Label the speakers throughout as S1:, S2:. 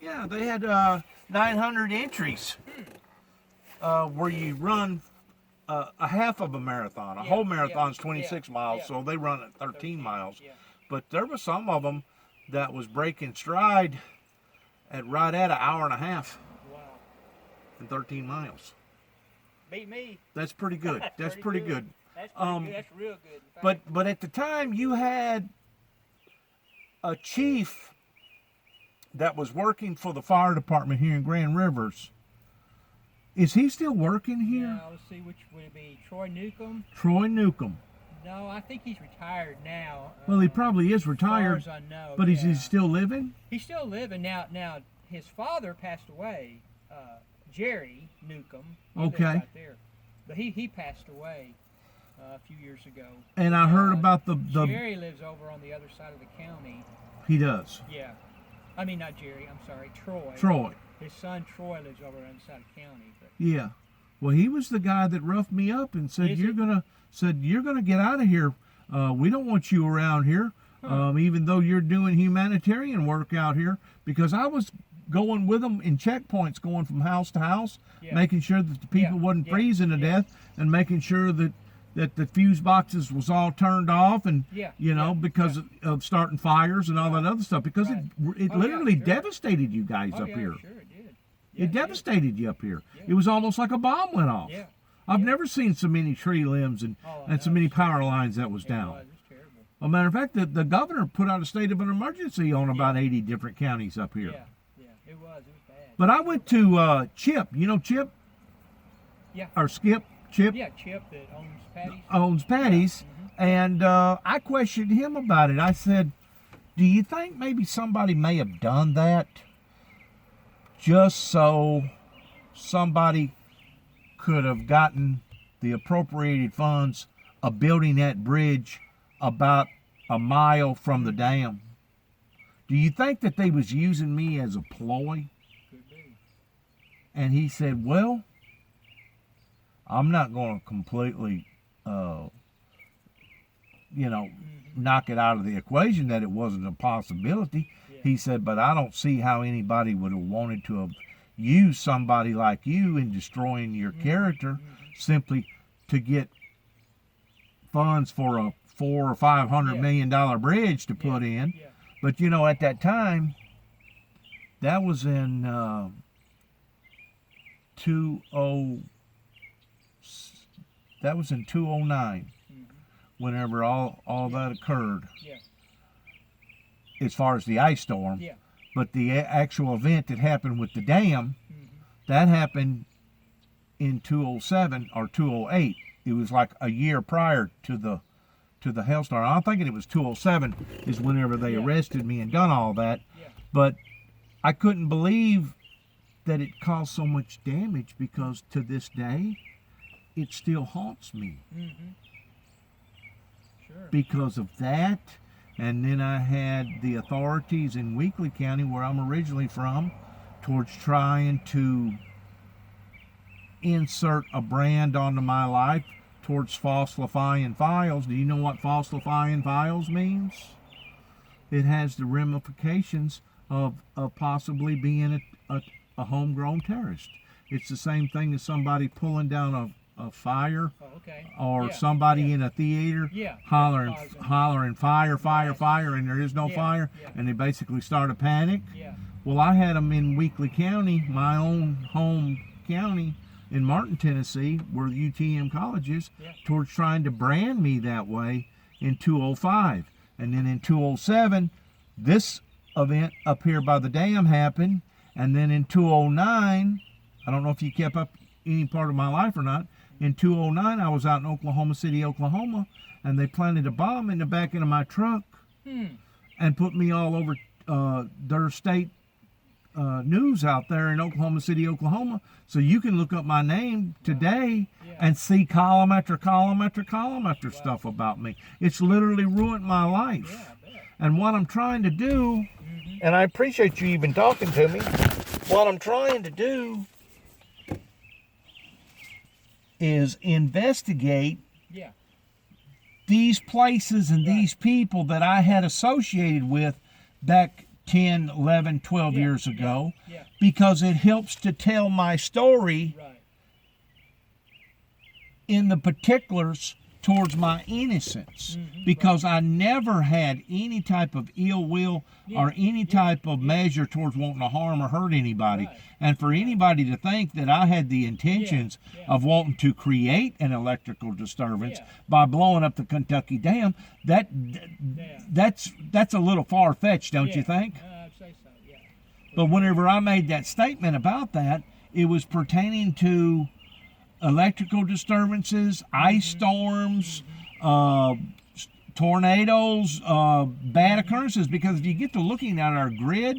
S1: Yeah, they had 900 entries where you run a half of a marathon. A whole marathon's 26 miles, so they run at 13 miles.
S2: Yeah.
S1: But there was some of them that was breaking stride at right at an hour and a half
S2: Wow.
S1: and 13 miles.
S2: Beat me.
S1: That's pretty good. That's pretty good.
S2: That's pretty good. That's real good. In fact,
S1: But at the time you had a chief that was working for the fire department here in Grand Rivers. Is he still working here?
S2: now, let's see, which would it be? Troy Newtom?
S1: Troy Newtom.
S2: No, I think he's retired now.
S1: Well, he probably is retired,
S2: as far as I know,
S1: but is he
S2: yeah.
S1: still living?
S2: He's still living now. Now his father passed away, Jerry Newcomb. He lives
S1: Okay.
S2: Right there. But he passed away a few years ago.
S1: And I heard about the
S2: Jerry lives over on the other side of the county.
S1: he does.
S2: Yeah. I mean, not Jerry. I'm sorry, Troy.
S1: Troy.
S2: His son Troy lives over on the side of the county. But
S1: Yeah. Well, he was the guy that roughed me up and said
S2: Is
S1: you're gonna get out of here. We don't want you around here. Even though you're doing humanitarian work out here, because I was going with them in checkpoints, going from house to house,
S2: Yeah.
S1: making sure that the people
S2: Yeah.
S1: wasn't
S2: Yeah.
S1: freezing to
S2: Yeah.
S1: death, and making sure that the fuse boxes was all turned off, and
S2: Yeah.
S1: you know,
S2: Yeah.
S1: because of starting fires and all
S2: Right.
S1: that other stuff, because
S2: Right.
S1: it
S2: Oh, yeah,
S1: literally
S2: sure.
S1: devastated you guys
S2: oh,
S1: up
S2: yeah,
S1: here.
S2: Sure, it did.
S1: It
S2: Yeah, did.
S1: devastated you up here.
S2: Yeah.
S1: It was almost like a bomb went off.
S2: Yeah.
S1: I've
S2: Yeah.
S1: never seen so many tree limbs and
S2: Oh, I
S1: so
S2: know.
S1: many power lines that was
S2: It
S1: down.
S2: was. It was terrible.
S1: As a matter of fact, the governor put out a state of an emergency on about 80 different counties up here.
S2: Yeah. Yeah. It was. It was bad.
S1: But I went to Chip. You know Chip?
S2: Yeah.
S1: Or Skip? Chip
S2: Yeah. Chip that owns Patty's.
S1: owns Patty's. And I questioned him about it. I said, do you think maybe somebody may have done that just so somebody could have gotten the appropriated funds of building that bridge about a mile from the dam? Do you think that they was using me as a ploy?
S2: Could be.
S1: And he said, well, I'm not going to completely, knock it out of the equation that it wasn't a possibility.
S2: Yeah.
S1: He said, but I don't see how anybody would have wanted to have used somebody like you in destroying your character simply to get funds for a $400 or $500 million bridge to put in.
S2: Yeah.
S1: But you know, at that time, that was in 209, whenever all that occurred,
S2: Yeah.
S1: as far as the ice storm.
S2: Yeah.
S1: But the actual event that happened with the dam, that happened in 207 or 208. It was like a year prior to the hailstorm. I'm thinking it was 207 is whenever they
S2: Yeah.
S1: arrested me and done all that.
S2: Yeah.
S1: But I couldn't believe that it caused so much damage, because to this day it still haunts me
S2: Sure.
S1: because of that. And then I had the authorities in Weakley County, where I'm originally from, towards trying to insert a brand onto my life towards falsifying files. Do you know what falsifying files means? It has the ramifications of possibly being a homegrown terrorist. It's the same thing as somebody pulling down a fire,
S2: Oh, okay.
S1: or
S2: Yeah.
S1: somebody
S2: Yeah.
S1: in a theater
S2: Yeah.
S1: hollering
S2: Causing-
S1: fire,
S2: Yes.
S1: and there is no
S2: Yeah.
S1: fire,
S2: Yeah.
S1: and they basically start a panic.
S2: Yeah.
S1: Well, I had them in Weakley County, my own home county in Martin, Tennessee, where UTM College is,
S2: Yeah.
S1: towards trying to brand me that way in 205. And then in 207, this event up here by the dam happened. And then in 209, I don't know if you kept up any part of my life or not, in 209, I was out in Oklahoma City, Oklahoma, and they planted a bomb in the back end of my truck and put me all over their state news out there in Oklahoma City, Oklahoma. So you can look up my name today and see column after column after column after stuff about me. It's literally ruined my life.
S2: Yeah, I bet.
S1: And what I'm trying to do, and I appreciate you even talking to me, what I'm trying to do is investigate
S2: Yeah.
S1: these places and these people that I had associated with back 10, 11, 12
S2: Yeah,
S1: years ago,
S2: yeah.
S1: because it helps to tell my story
S2: Right.
S1: in the particulars towards my innocence, because I never had any type of ill will or any type of measure towards wanting to harm or hurt anybody.
S2: Right.
S1: And for anybody to think that I had the intentions of wanting to create an electrical disturbance by blowing up the Kentucky Dam, that's a little far-fetched, don't you think?
S2: I'd say so, yeah.
S1: But whenever I made that statement about that, it was pertaining to electrical disturbances, ice storms, tornadoes, bad occurrences. Because if you get to looking at our grid,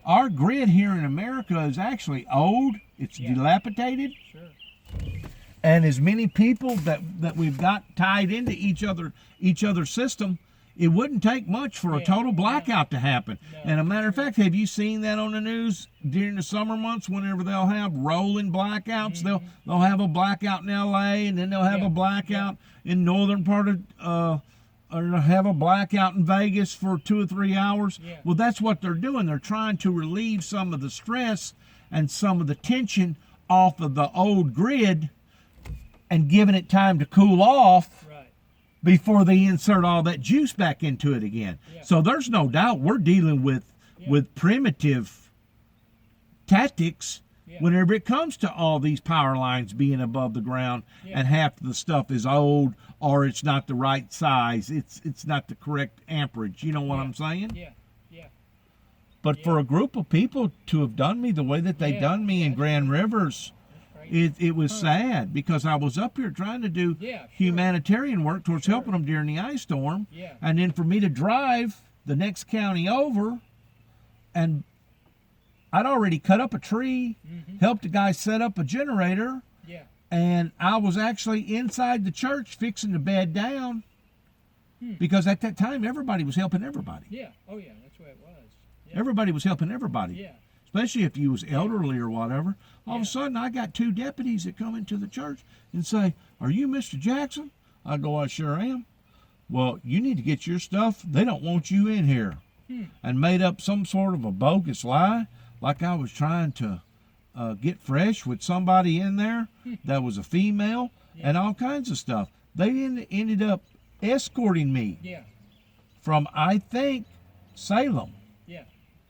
S1: our grid here in America is actually old. It's dilapidated.
S2: Sure.
S1: And as many people that we've got tied into each other's system, it wouldn't take much for a total blackout to happen.
S2: No.
S1: And a matter of fact, have you seen that on the news during the summer months? Whenever they'll have rolling blackouts, they'll have a blackout in LA, and then they'll have a blackout in northern part of or they'll have a blackout in Vegas for 2 or 3 hours. Well, that's what they're doing. They're trying to relieve some of the stress and some of the tension off of the old grid and giving it time to cool off before they insert all that juice back into it again. So there's no doubt we're dealing with primitive tactics whenever it comes to all these power lines being above the ground and half the stuff is old or it's not the right size. It's not the correct amperage. You know what I'm saying?
S2: Yeah.
S1: But for a group of people to have done me the way that they done me in Grand Rivers, it was sad, because I was up here trying to do humanitarian work towards helping them during the ice storm. And then for me to drive the next county over, and I'd already cut up a tree, helped a guy set up a generator, and I was actually inside the church fixing the bed down, because at that time everybody was helping everybody.
S2: Oh yeah, that's what it was.
S1: Everybody was helping everybody. Especially if you was elderly or whatever. All of a sudden, I got 2 deputies that come into the church and say, "Are you Mr. Jackson?" I go, "I sure am." "Well, you need to get your stuff. They don't want you in here." And made up some sort of a bogus lie, like I was trying to get fresh with somebody in there that was a female, and all kinds of stuff. They ended up escorting me from, I think, Salem,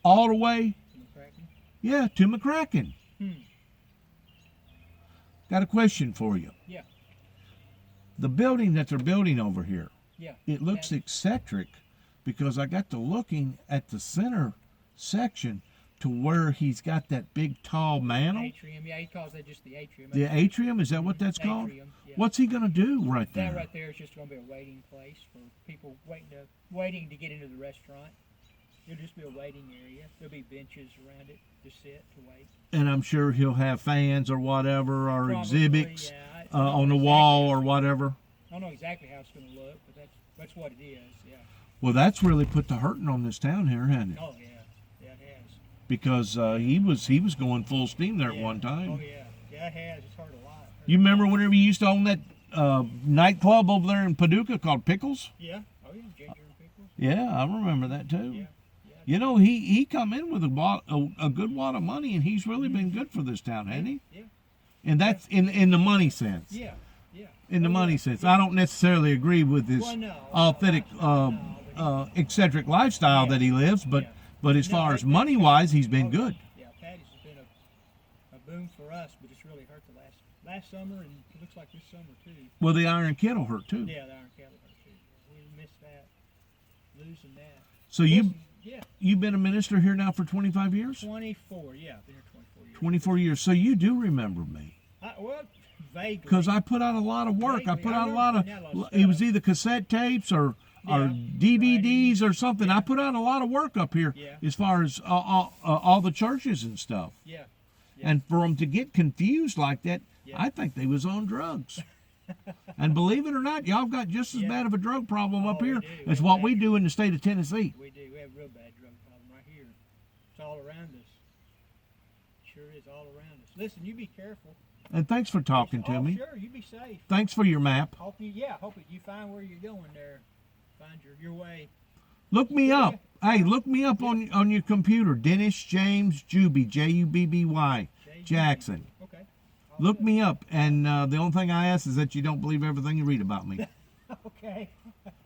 S1: all the way to McCracken. Got a question for you. The building that they're building over here, it looks eccentric, because I got to looking at the center section to where he's got that big tall mantle.
S2: Atrium, he calls that just the atrium.
S1: The atrium, is that what that's called?
S2: Atrium,
S1: What's he going to do right there?
S2: That right there is just going to be a waiting place for people waiting to get into the restaurant. It'll just be a waiting area. There'll be benches around it to sit, to wait.
S1: And I'm sure he'll have fans or whatever, or
S2: Probably,
S1: exhibits on the wall or whatever.
S2: I don't know exactly how it's going to look, but that's what it is,
S1: Well, that's really put the hurting on this town here, hasn't it?
S2: Oh, yeah. Yeah, it has.
S1: Because he was going full steam there at one time.
S2: Oh, yeah. Yeah, it has. It's hurt a lot.
S1: You remember whenever you used to own that nightclub over there in Paducah called Pickles?
S2: Yeah. Oh, yeah. Ginger and pickles.
S1: Yeah, I remember that too.
S2: Yeah.
S1: You know, he come in with a good wad of money, and he's really been good for this town, hasn't he?
S2: Yeah.
S1: And that's in the money sense.
S2: Yeah.
S1: In the money sense. I don't necessarily agree with his authentic, eccentric lifestyle that he lives, but as far as money-wise, he's been good.
S2: Yeah, Patty's has been a boom for us, but it's really hurt the last summer, and it looks like this summer too.
S1: Well, the Iron Kettle hurt too.
S2: Yeah, the Iron Kettle hurt too. We missed that, losing that.
S1: So you've been a minister here now for 25 years?
S2: 24, yeah, I've been here 24 years.
S1: 24 years. So you do remember me.
S2: Well, vaguely.
S1: Because I put out a lot of work.
S2: Vaguely.
S1: I put out a lot of
S2: stuff.
S1: it was either cassette tapes or DVDs or something. I put out a lot of work up here as far as all the churches and stuff.
S2: Yeah.
S1: And for them to get confused like that, I think they was on drugs. And believe it or not, y'all got just as bad of a drug problem up here as what we do in the state of Tennessee.
S2: We do. We have a real bad drug problem right here. It's all around us. Sure is all around us. Listen, you be careful.
S1: And thanks for talking to me.
S2: Sure, you be safe.
S1: Thanks for your map.
S2: Hope you find where you're going there. Find your way.
S1: Look me up. Hey, look me up on your computer. Dennis James Juby, Jubby Jackson.
S2: Okay.
S1: Look me up, and the only thing I ask is that you don't believe everything you read about me.
S2: Okay.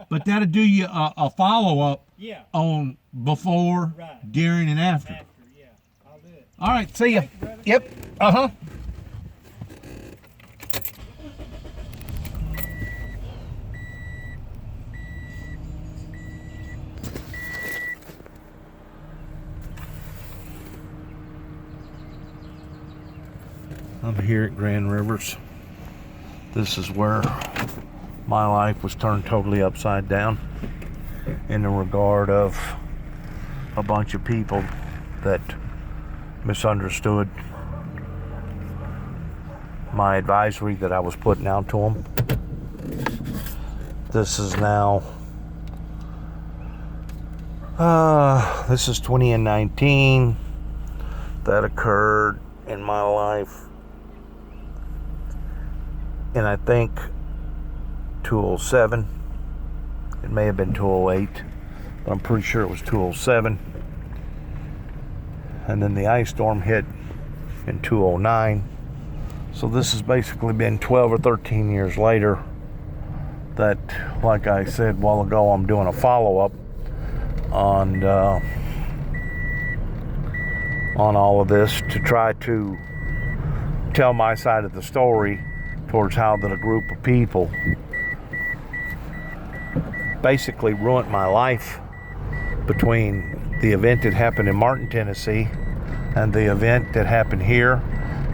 S1: But that'll do you a follow-up
S2: Yeah.
S1: on before,
S2: Right.
S1: during, and after.
S2: After, yeah. I'll do it.
S1: All right, see ya.
S2: Thank you, brother.
S1: Yep. Uh-huh. I'm here at Grand Rivers. This is where my life was turned totally upside down in the regard of a bunch of people that misunderstood my advisory that I was putting out to them. This is now, this is 2019. That occurred in my life. And I think 207. It may have been 208, but I'm pretty sure it was 207. And then the ice storm hit in 209. So this has basically been 12 or 13 years later that, like I said a while ago, I'm doing a follow-up on all of this to try to tell my side of the story towards how that a group of people basically ruined my life between the event that happened in Martin, Tennessee, and the event that happened here,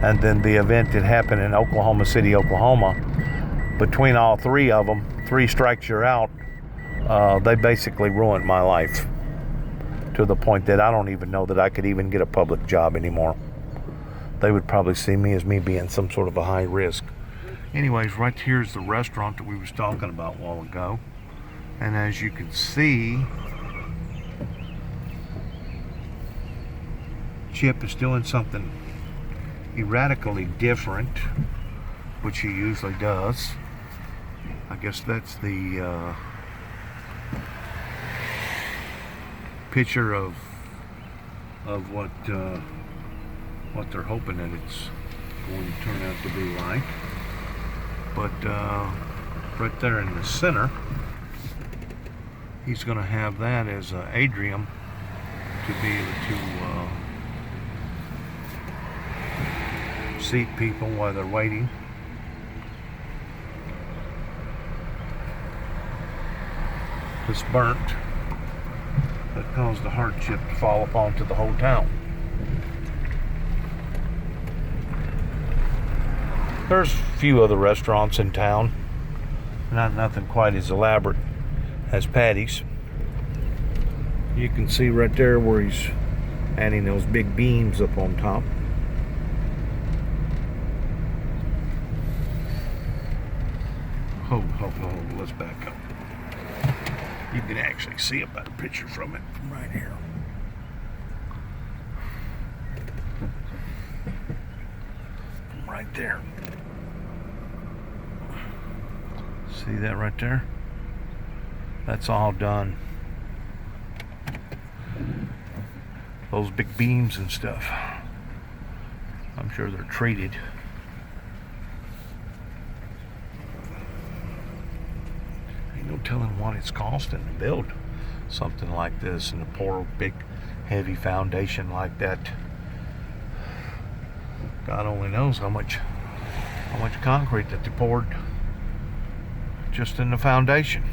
S1: and then the event that happened in Oklahoma City, Oklahoma. Between all three of them, 3 strikes you're out, they basically ruined my life to the point that I don't even know that I could even get a public job anymore. They would probably see me as me being some sort of a high risk. Anyways, right here's the restaurant that we was talking about a while ago. And as you can see, Chip is doing something erratically different, which he usually does. I guess that's the picture of what they're hoping that it's going to turn out to be like. But right there in the center, he's going to have that as an atrium to be able to seat people while they're waiting. This burnt that caused the hardship to fall upon to the whole town. There's a few other restaurants in town, nothing quite as elaborate as Patty's. You can see right there where he's adding those big beams up on top. Let's back up. You can actually see a better picture from it from right here. From right there. See that right there? That's all done. Those big beams and stuff, I'm sure they're treated. Ain't no telling what it's costing to build something like this and to pour a big heavy foundation like that. God only knows how much concrete that they poured just in the foundation.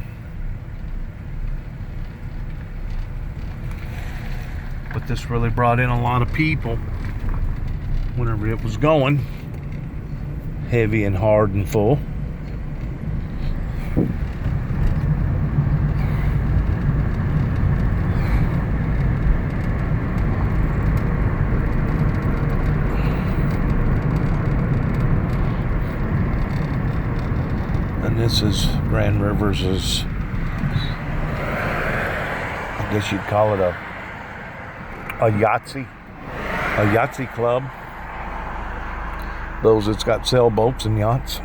S1: But this really brought in a lot of people whenever it was going heavy and hard and full. And this is Grand Rivers' I guess you'd call it a Yahtzee club. Those that's got sailboats and yachts.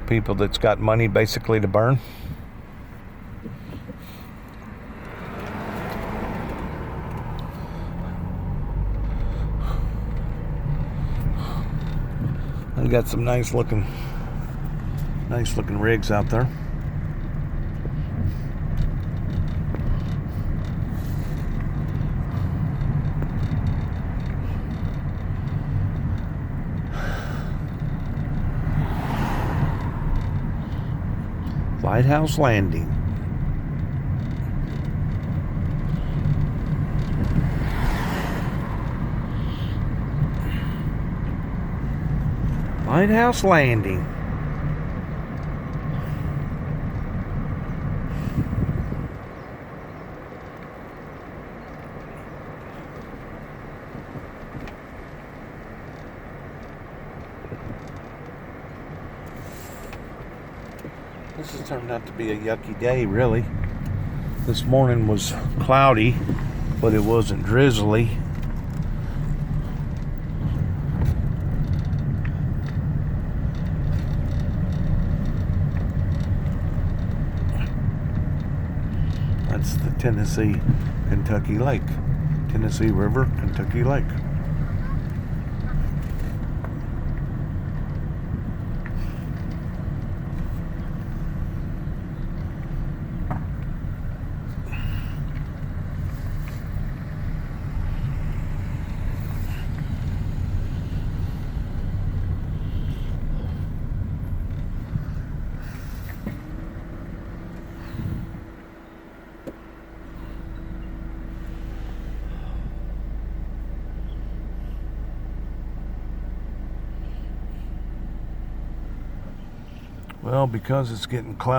S1: People that's got money basically to burn. got some nice looking rigs out there. Lighthouse Landing. Lighthouse Landing. This has turned out to be a yucky day, really. This morning was cloudy, but it wasn't drizzly. That's the Tennessee-Kentucky Lake. Tennessee River, Kentucky Lake. Well, because it's getting cloudy